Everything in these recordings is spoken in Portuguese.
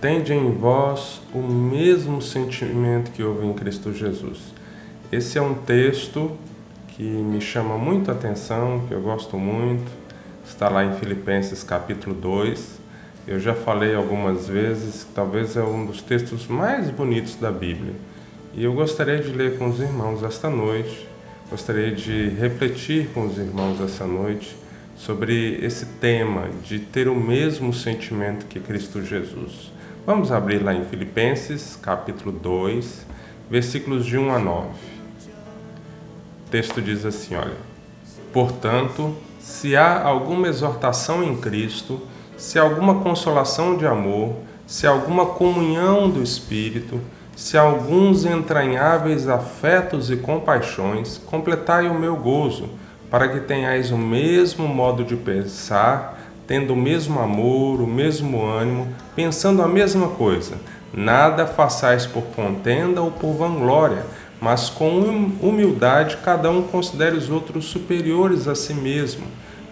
Tende em vós o mesmo sentimento que houve em Cristo Jesus. Esse é um texto que me chama muito a atenção, que eu gosto muito. Está lá em Filipenses capítulo 2. Eu já falei algumas vezes que talvez é um dos textos mais bonitos da Bíblia. E eu gostaria de ler com os irmãos esta noite, gostaria de refletir com os irmãos essa noite sobre esse tema de ter o mesmo sentimento que Cristo Jesus. Vamos abrir lá em Filipenses, capítulo 2, versículos de 1 a 9. O texto diz assim, olha: Portanto, se há alguma exortação em Cristo, se há alguma consolação de amor, se há alguma comunhão do Espírito, se há alguns entranháveis afetos e compaixões, completai o meu gozo, para que tenhais o mesmo modo de pensar, tendo o mesmo amor, o mesmo ânimo, pensando a mesma coisa. Nada façais por contenda ou por vanglória, mas com humildade cada um considere os outros superiores a si mesmo.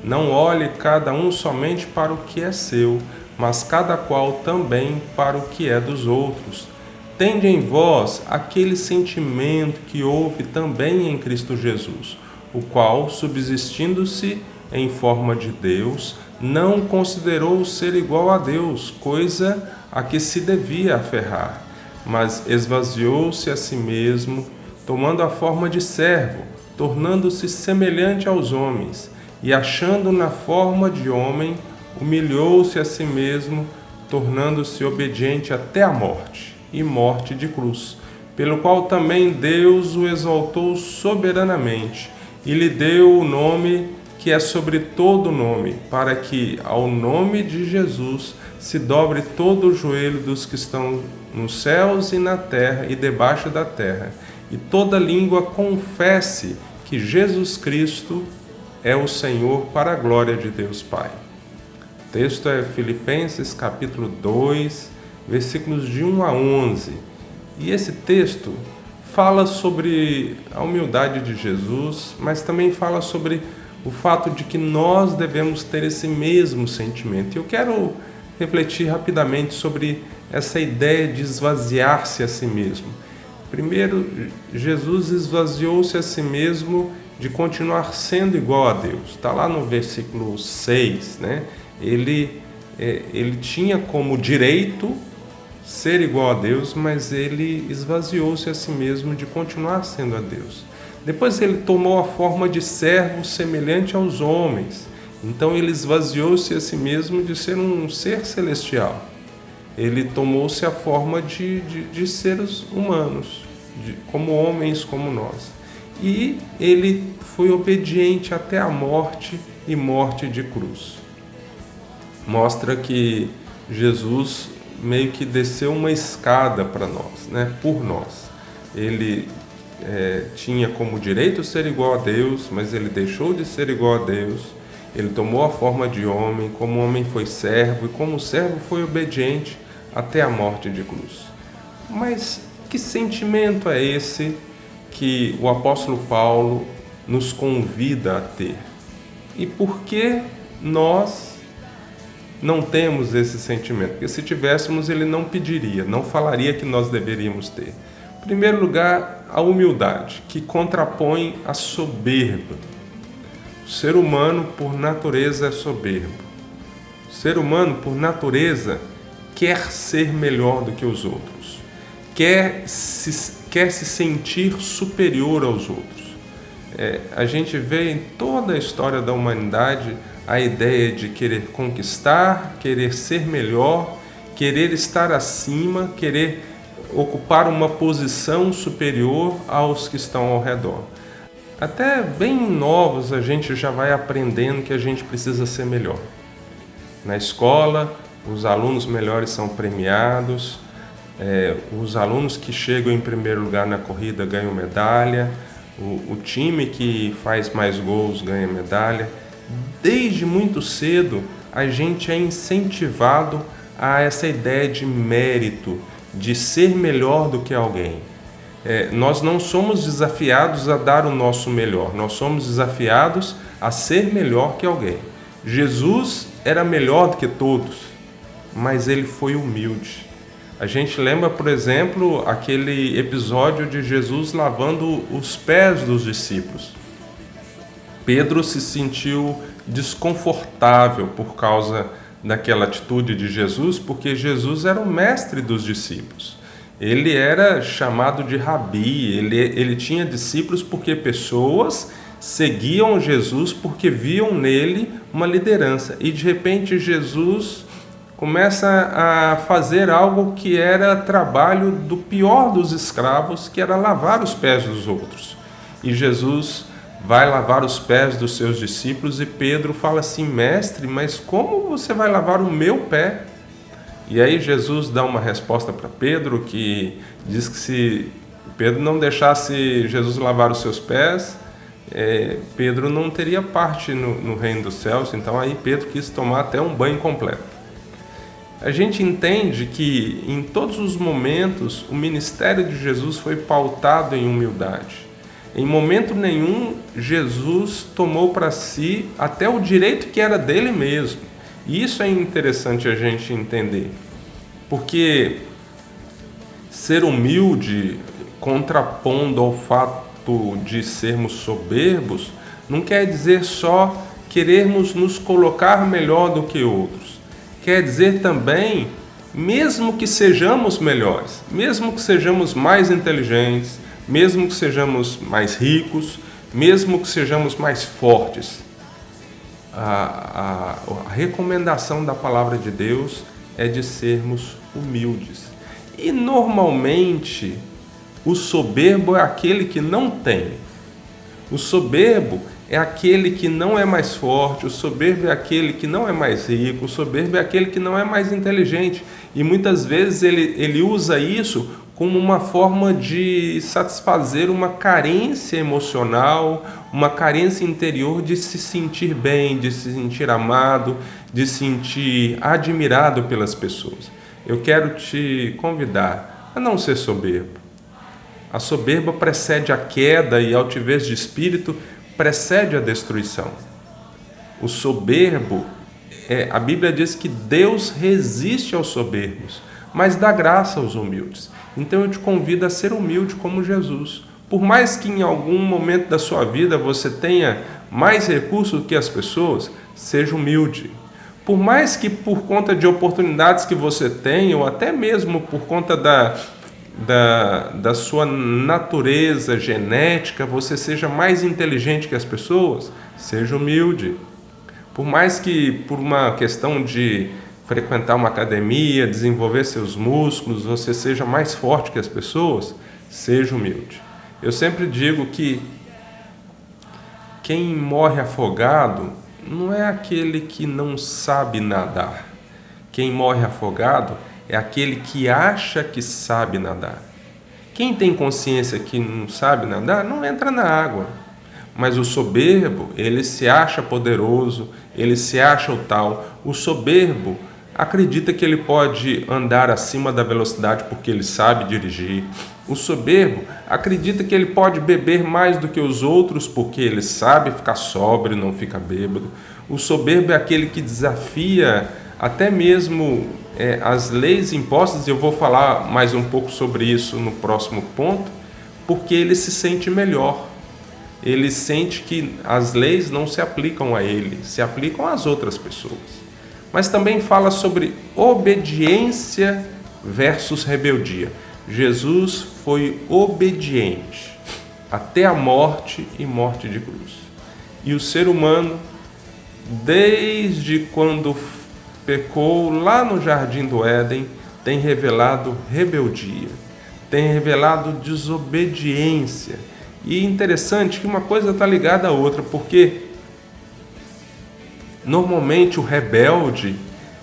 Não olhe cada um somente para o que é seu, mas cada qual também para o que é dos outros. Tende em vós aquele sentimento que houve também em Cristo Jesus, o qual, subsistindo-se em forma de Deus, não considerou ser igual a Deus, coisa a que se devia aferrar, mas esvaziou-se a si mesmo, tomando a forma de servo, tornando-se semelhante aos homens, e achando na forma de homem, humilhou-se a si mesmo, tornando-se obediente até a morte, e morte de cruz, pelo qual também Deus o exaltou soberanamente, e lhe deu o nome que é sobre todo nome, para que ao nome de Jesus se dobre todo o joelho dos que estão nos céus e na terra e debaixo da terra, e toda língua confesse que Jesus Cristo é o Senhor, para a glória de Deus Pai. O texto é Filipenses capítulo 2, versículos de 1 a 11. E esse texto fala sobre a humildade de Jesus, mas também fala sobre o fato de que nós devemos ter esse mesmo sentimento. Eu quero refletir rapidamente sobre essa ideia de esvaziar-se a si mesmo. Primeiro, Jesus esvaziou-se a si mesmo de continuar sendo igual a Deus. Está lá no versículo 6, né? Ele tinha como direito ser igual a Deus, mas ele esvaziou-se a si mesmo de continuar sendo a Deus. Depois ele tomou a forma de servo semelhante aos homens. Então ele esvaziou-se a si mesmo de ser um ser celestial. Ele tomou-se a forma de seres humanos, como homens como nós. E ele foi obediente até a morte e morte de cruz. Mostra que Jesus meio que desceu uma escada para nós, né? Por nós. Ele tinha como direito ser igual a Deus, mas ele deixou de ser igual a Deus. Ele tomou a forma de homem, como homem foi servo, e como servo foi obediente até a morte de cruz. Mas que sentimento é esse que o apóstolo Paulo nos convida a ter? E por que nós não temos esse sentimento? Porque se tivéssemos, ele não pediria, não falaria que nós deveríamos ter. Em primeiro lugar, a humildade, que contrapõe a soberba. O ser humano, por natureza, é soberbo. O ser humano, por natureza, quer ser melhor do que os outros. Quer se sentir superior aos outros. A gente vê em toda a história da humanidade a ideia de querer conquistar, querer ser melhor, querer estar acima, querer ocupar uma posição superior aos que estão ao redor. Até bem novos a gente já vai aprendendo que a gente precisa ser melhor. Na escola, os alunos melhores são premiados, os alunos que chegam em primeiro lugar na corrida ganham medalha, o time que faz mais gols ganha medalha. Desde muito cedo, a gente é incentivado a essa ideia de mérito, de ser melhor do que alguém. Nós não somos desafiados a dar o nosso melhor, nós somos desafiados a ser melhor que alguém. Jesus era melhor do que todos, mas ele foi humilde. A gente lembra, por exemplo, aquele episódio de Jesus lavando os pés dos discípulos. Pedro se sentiu desconfortável por causa daquela atitude de Jesus, porque Jesus era o mestre dos discípulos. Ele era chamado de rabi, ele tinha discípulos porque pessoas seguiam Jesus porque viam nele uma liderança. E de repente Jesus começa a fazer algo que era trabalho do pior dos escravos, que era lavar os pés dos outros. E Jesus vai lavar os pés dos seus discípulos e Pedro fala assim: mestre, mas como você vai lavar o meu pé? E aí Jesus dá uma resposta para Pedro que diz que se Pedro não deixasse Jesus lavar os seus pés, Pedro não teria parte no reino dos céus. Então aí Pedro quis tomar até um banho completo. A gente entende que em todos os momentos o ministério de Jesus foi pautado em humildade. Em momento nenhum Jesus tomou para si até o direito que era dele mesmo. E isso é interessante a gente entender, porque ser humilde, contrapondo ao fato de sermos soberbos, não quer dizer só querermos nos colocar melhor do que outros. Quer dizer também, mesmo que sejamos melhores, mesmo que sejamos mais inteligentes, mesmo que sejamos mais ricos, mesmo que sejamos mais fortes, a recomendação da palavra de Deus é de sermos humildes. E normalmente o soberbo é aquele que não tem. O soberbo é aquele que não é mais forte, o soberbo é aquele que não é mais rico, o soberbo é aquele que não é mais inteligente. E muitas vezes ele usa isso como uma forma de satisfazer uma carência emocional, uma carência interior de se sentir bem, de se sentir amado, de se sentir admirado pelas pessoas. Eu quero te convidar a não ser soberbo. A soberba precede a queda e a altivez de espírito precede a destruição. O soberbo, a Bíblia diz que Deus resiste aos soberbos, mas dá graça aos humildes. Então eu te convido a ser humilde como Jesus. Por mais que em algum momento da sua vida você tenha mais recursos do que as pessoas, seja humilde. Por mais que por conta de oportunidades que você tenha, ou até mesmo por conta da sua natureza genética, você seja mais inteligente que as pessoas, seja humilde. Por mais que por uma questão de frequentar uma academia, desenvolver seus músculos, você seja mais forte que as pessoas, seja humilde. Eu sempre digo que quem morre afogado não é aquele que não sabe nadar. Quem morre afogado é aquele que acha que sabe nadar. Quem tem consciência que não sabe nadar, não entra na água. Mas o soberbo, ele se acha poderoso, ele se acha o tal. O soberbo acredita que ele pode andar acima da velocidade porque ele sabe dirigir. O soberbo acredita que ele pode beber mais do que os outros porque ele sabe ficar sóbrio, não fica bêbado. O soberbo é aquele que desafia até mesmo as leis impostas, e eu vou falar mais um pouco sobre isso no próximo ponto, porque ele se sente melhor. Ele sente que as leis não se aplicam a ele, se aplicam às outras pessoas. Mas também fala sobre obediência versus rebeldia. Jesus foi obediente até a morte e morte de cruz. E o ser humano, desde quando pecou lá no Jardim do Éden, tem revelado rebeldia, tem revelado desobediência. E é interessante que uma coisa está ligada à outra, porque normalmente o rebelde,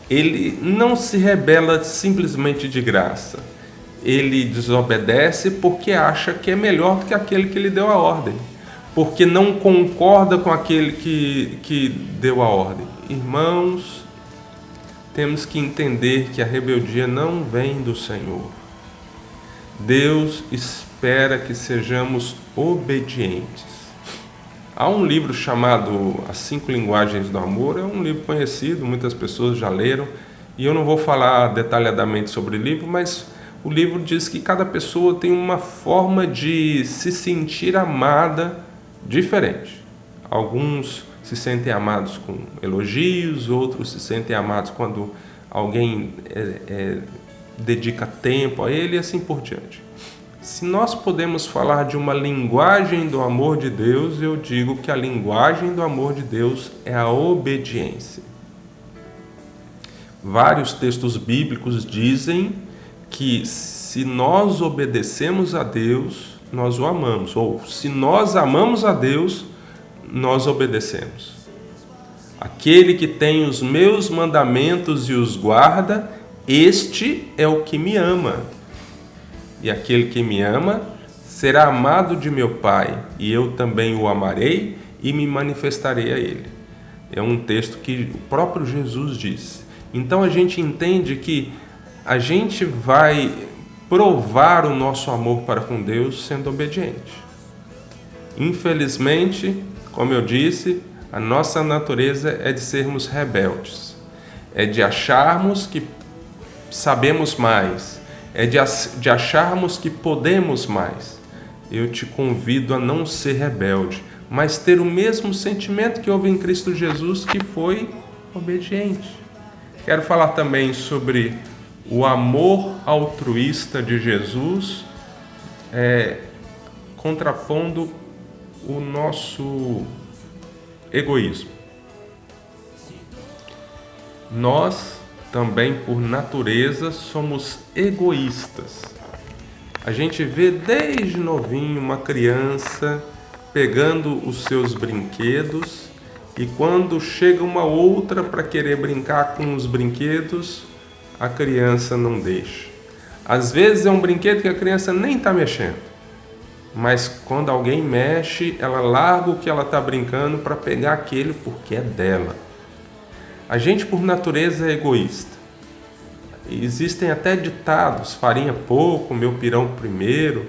ele não se rebela simplesmente de graça. Ele desobedece porque acha que é melhor do que aquele que lhe deu a ordem, porque não concorda com aquele que deu a ordem. Irmãos, temos que entender que a rebeldia não vem do Senhor. Deus espera que sejamos obedientes. Há um livro chamado As 5 Linguagens do Amor, é um livro conhecido, muitas pessoas já leram, e eu não vou falar detalhadamente sobre o livro, mas o livro diz que cada pessoa tem uma forma de se sentir amada diferente. Alguns se sentem amados com elogios, outros se sentem amados quando alguém dedica tempo a ele e assim por diante. Se nós podemos falar de uma linguagem do amor de Deus, eu digo que a linguagem do amor de Deus é a obediência. Vários textos bíblicos dizem que se nós obedecemos a Deus, nós o amamos. Ou se nós amamos a Deus, nós obedecemos. Aquele que tem os meus mandamentos e os guarda, este é o que me ama. E aquele que me ama será amado de meu Pai, e eu também o amarei e me manifestarei a ele. É um texto que o próprio Jesus disse. Então a gente entende que a gente vai provar o nosso amor para com Deus sendo obediente. Infelizmente, como eu disse, a nossa natureza é de sermos rebeldes, é de acharmos que sabemos mais, é de acharmos que podemos mais. Eu te convido a não ser rebelde, mas ter o mesmo sentimento que houve em Cristo Jesus, que foi obediente. Quero falar também sobre o amor altruísta de Jesus, contrapondo o nosso egoísmo. Nós também, por natureza, somos egoístas. A gente vê desde novinho uma criança pegando os seus brinquedos e quando chega uma outra para querer brincar com os brinquedos, a criança não deixa. Às vezes é um brinquedo que a criança nem está mexendo, mas quando alguém mexe, ela larga o que ela está brincando para pegar aquele porque é dela. A gente, por natureza, é egoísta. Existem até ditados: farinha pouco, meu pirão primeiro,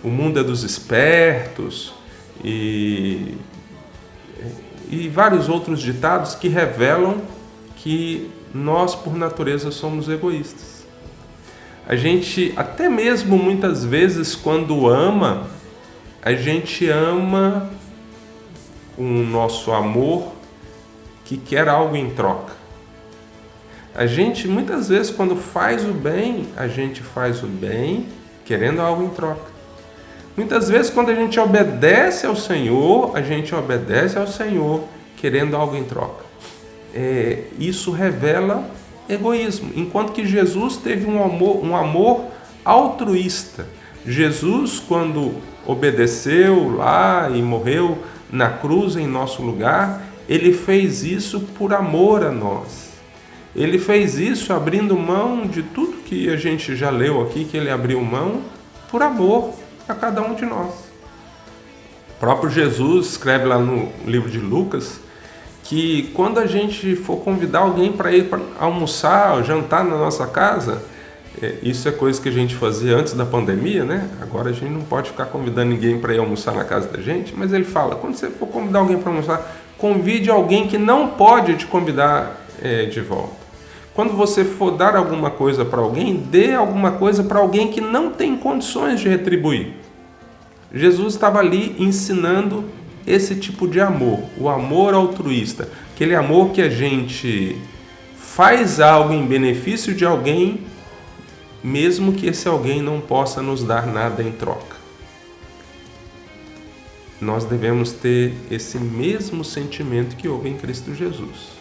o mundo é dos espertos e vários outros ditados que revelam que nós, por natureza, somos egoístas. A gente, até mesmo muitas vezes, quando ama, a gente ama com o nosso amor que quer algo em troca. A gente, muitas vezes, quando faz o bem, a gente faz o bem querendo algo em troca. Muitas vezes, quando a gente obedece ao Senhor, a gente obedece ao Senhor querendo algo em troca. Isso revela egoísmo, enquanto que Jesus teve um amor altruísta. Jesus, quando obedeceu lá e morreu na cruz em nosso lugar, ele fez isso por amor a nós. Ele fez isso abrindo mão de tudo que a gente já leu aqui, que ele abriu mão por amor a cada um de nós. O próprio Jesus escreve lá no livro de Lucas que quando a gente for convidar alguém para ir para almoçar ou jantar na nossa casa, isso é coisa que a gente fazia antes da pandemia, né? Agora a gente não pode ficar convidando ninguém para ir almoçar na casa da gente, mas ele fala: quando você for convidar alguém para almoçar, convide alguém que não pode te convidar de volta. Quando você for dar alguma coisa para alguém, dê alguma coisa para alguém que não tem condições de retribuir. Jesus estava ali ensinando esse tipo de amor, o amor altruísta, aquele amor que a gente faz algo em benefício de alguém, mesmo que esse alguém não possa nos dar nada em troca. Nós devemos ter esse mesmo sentimento que houve em Cristo Jesus.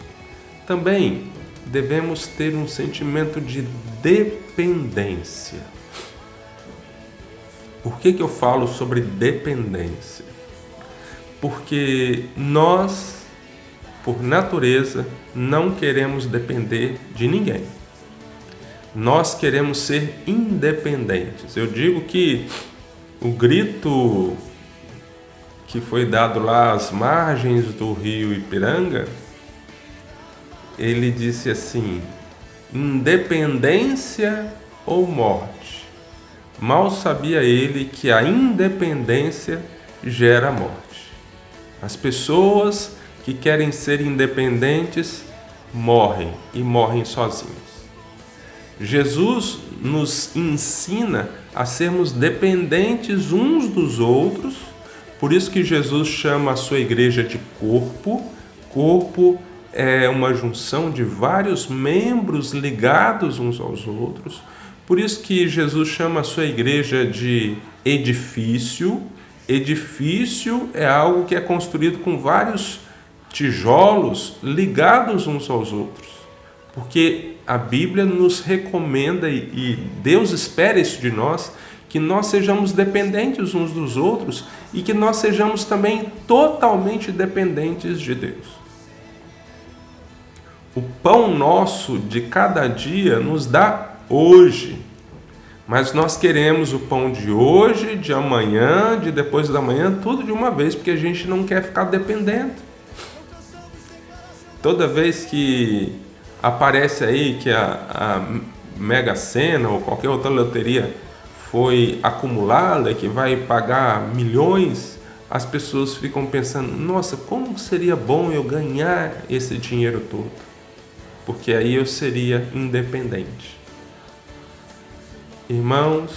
Também devemos ter um sentimento de dependência. Por que eu falo sobre dependência? Porque nós, por natureza, não queremos depender de ninguém. Nós queremos ser independentes. Eu digo que o grito que foi dado lá às margens do rio Ipiranga, ele disse assim: independência ou morte. Mal sabia ele que a independência gera morte. As pessoas que querem ser independentes morrem e morrem sozinhos. Jesus nos ensina a sermos dependentes uns dos outros, por isso que Jesus chama a sua igreja de corpo. Corpo é uma junção de vários membros ligados uns aos outros. Por isso que Jesus chama a sua igreja de edifício. Edifício é algo que é construído com vários tijolos ligados uns aos outros. Porque a Bíblia nos recomenda e Deus espera isso de nós, que nós sejamos dependentes uns dos outros e que nós sejamos também totalmente dependentes de Deus. O pão nosso de cada dia nos dá hoje, mas nós queremos o pão de hoje, de amanhã, de depois da manhã, tudo de uma vez, porque a gente não quer ficar dependendo. Toda vez que aparece aí que a Mega Sena ou qualquer outra loteria foi acumulada, que vai pagar milhões, as pessoas ficam pensando, nossa, como seria bom eu ganhar esse dinheiro todo? Porque aí eu seria independente. Irmãos,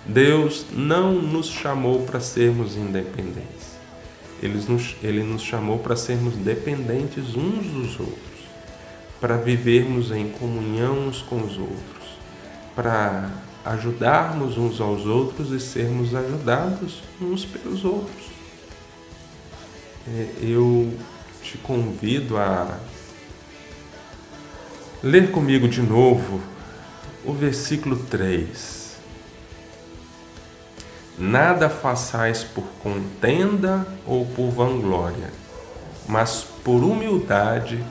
Deus não nos chamou para sermos independentes. Ele nos chamou para sermos dependentes uns dos outros, para vivermos em comunhão uns com os outros, para ajudarmos uns aos outros e sermos ajudados uns pelos outros. Eu te convido a ler comigo de novo o versículo 3. Nada façais por contenda ou por vanglória, mas por humildade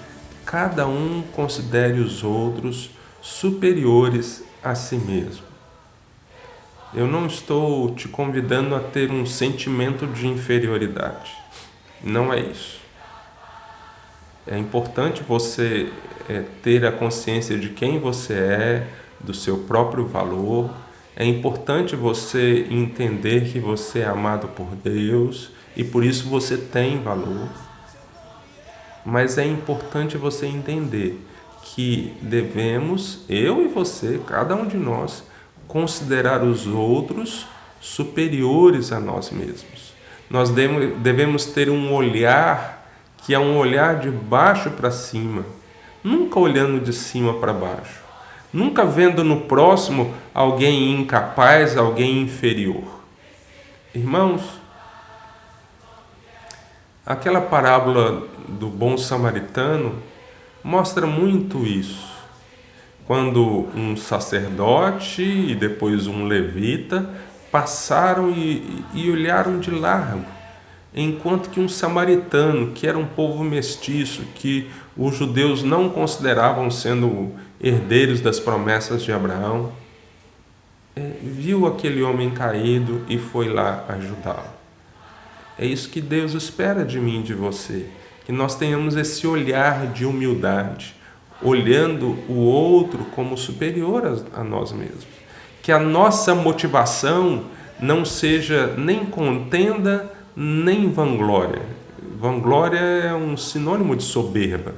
cada um considere os outros superiores a si mesmo. Eu não estou te convidando a ter um sentimento de inferioridade. Não é isso. É importante você ter a consciência de quem você é, do seu próprio valor. É importante você entender que você é amado por Deus e por isso você tem valor. Mas é importante você entender que devemos, eu e você, cada um de nós, considerar os outros superiores a nós mesmos. Nós devemos ter um olhar que é um olhar de baixo para cima, nunca olhando de cima para baixo, nunca vendo no próximo alguém incapaz, alguém inferior. Irmãos, aquela parábola do bom samaritano mostra muito isso. Quando um sacerdote e depois um levita passaram e olharam de largo, enquanto que um samaritano, que era um povo mestiço, que os judeus não consideravam sendo herdeiros das promessas de Abraão, viu aquele homem caído e foi lá ajudá-lo. É isso que Deus espera de mim e de você, que nós tenhamos esse olhar de humildade, olhando o outro como superior a nós mesmos. Que a nossa motivação não seja nem contenda, nem vanglória. Vanglória é um sinônimo de soberba.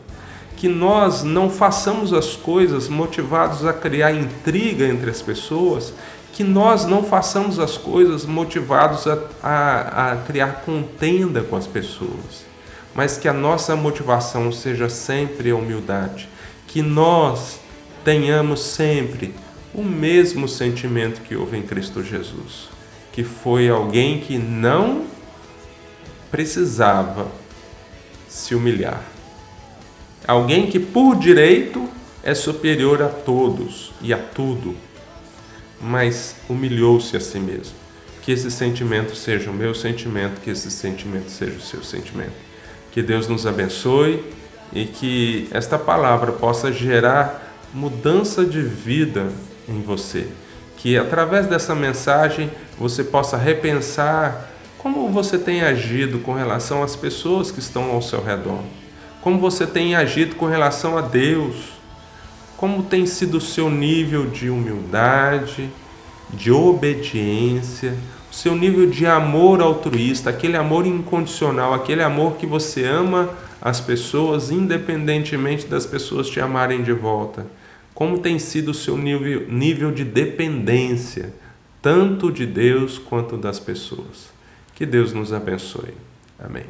Que nós não façamos as coisas motivados a criar intriga entre as pessoas, que nós não façamos as coisas motivados a criar contenda com as pessoas, mas que a nossa motivação seja sempre a humildade, que nós tenhamos sempre o mesmo sentimento que houve em Cristo Jesus, que foi alguém que não precisava se humilhar. Alguém que por direito é superior a todos e a tudo, mas humilhou-se a si mesmo. Que esse sentimento seja o meu sentimento, que esse sentimento seja o seu sentimento. Que Deus nos abençoe e que esta palavra possa gerar mudança de vida em você. Que através dessa mensagem você possa repensar como você tem agido com relação às pessoas que estão ao seu redor. Como você tem agido com relação a Deus. Como tem sido o seu nível de humildade, de obediência, o seu nível de amor altruísta, aquele amor incondicional, aquele amor que você ama as pessoas independentemente das pessoas te amarem de volta. Como tem sido o seu nível de dependência, tanto de Deus quanto das pessoas? Que Deus nos abençoe. Amém.